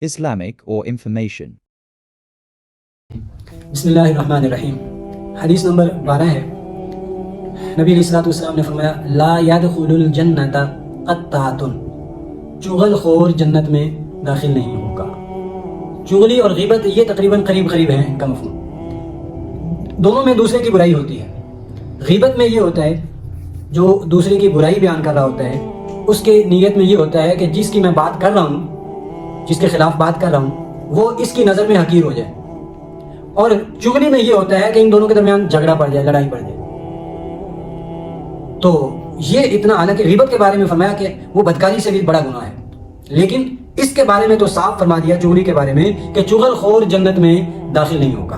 Islamic or information. बिस्मिल्लाहिर्रहमानिर्रहीम। हदीस number 12 है। नबी अलैहिस्सलाम ने फरमाया ला यदखुलुल जन्नता क़त्तातुन, चुगलखोर जन्नत में दाखिल नहीं होगा। चुगली और ग़ीबत ये तकरीबन करीब हैं इनका मफ़हूम। दोनों में दूसरे की बुराई होती है। ग़ीबत में ये होता है जो दूसरे की बुराई बयान कर रहा होता है, उसके नीयत में ये होता है कि जिसकी मैं बात कर रहा हूँ, जिसके खिलाफ बात कर रहा हूँ, वो इसकी नज़र में हकीर हो जाए। और चुगली में ये होता है कि इन दोनों के दरमियान झगड़ा पड़ जाए, लड़ाई पड़ जाए। तो ये इतना, हालांकि ग़ीबत के बारे में फरमाया कि वो बदकारी से भी बड़ा गुनाह है, लेकिन इसके बारे में तो साफ फरमा दिया चुगली के बारे में कि चुगलखोर जन्नत में दाखिल नहीं होगा।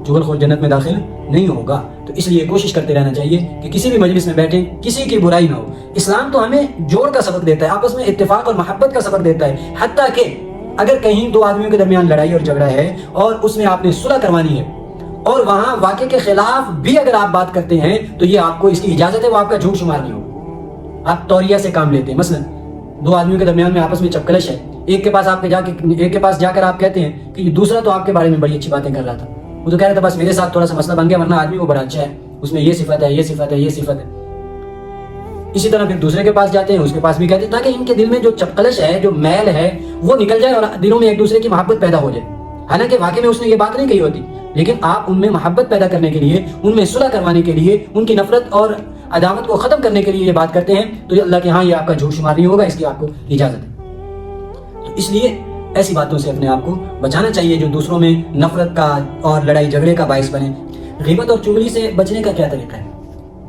चुगलखोर जन्नत में दाखिल नहीं होगा। तो इसलिए कोशिश करते रहना चाहिए कि किसी भी मजलिस में बैठे किसी की बुराई ना हो। इस्लाम तो हमें जोड़ का सबक देता है, आपस में इत्तेफाक और मोहब्बत का सबक देता है। हत्ता कि अगर कहीं दो आदमियों के दरमियान लड़ाई और झगड़ा है और उसमें आपने सुलह करवानी है और वहां वाक़े के खिलाफ भी अगर आप बात करते हैं तो ये आपको इसकी इजाजत है, वो आपका झूठ शुमार नहीं होगा। आप तौरिया से काम लेते हैं। मसलन दो आदमियों के दरमियान में आपस में चपकलश है, एक के पास जाकर आप कहते हैं कि दूसरा तो आपके बारे में बड़ी अच्छी बातें कर रहा था, वो तो कह रहा था बस मेरे साथ थोड़ा सा मसला बन गया, वरना आदमी वो बड़ा अच्छा है, उसमें ये सिफत है, ये सिफत है, ये सिफत है। इसी तरह फिर दूसरे के पास जाते हैं, उसके पास भी कहते हैं, ताकि इनके दिल में जो चपकलश है, जो मैल है, वो निकल जाए और दिलों में एक दूसरे की मोहब्बत पैदा हो जाए। हालांकि वाकई में उसने ये बात नहीं कही होती, लेकिन आप उनमें मोहब्बत पैदा करने के लिए, उनमें सुलह करवाने के लिए, उनकी नफरत और अदावत को खत्म करने के लिए ये बात करते हैं, तो अल्लाह के हाँ ये आपका झूठ शुमार नहीं होगा, इसकी आपको इजाजत है। तो इसलिए ऐसी बातों से अपने आप को बचाना चाहिए जो दूसरों में नफरत का और लड़ाई झगड़े का बायस बने। ग़ीबत और चुगली से बचने का क्या तरीका है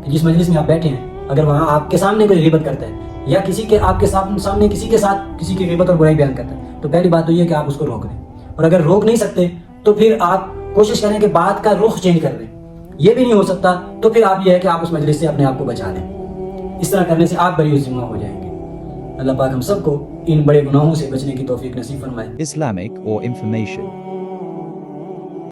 कि जिस मजलिस में आप बैठे हैं, अगर वहाँ आपके सामने कोई ग़ीबत करता है या किसी के आपके सामने किसी के साथ किसी की ग़ीबत और बुराई बयान करता है, तो पहली बात तो ये कि आप उसको रोक दें। और अगर रोक नहीं सकते तो फिर आप कोशिश करें कि बात का रुख चेंज कर दें। ये भी नहीं हो सकता तो फिर आप ये है कि आप उस मजलिस से अपने आप को बचा लें। इस तरह करने से आप बरी ज़िम्मा हो जाएंगे। अल्लाह पाक हम सबको इन बड़े गुनाहों से बचने की तौफीक नसीब फरमाए। Islamic or information.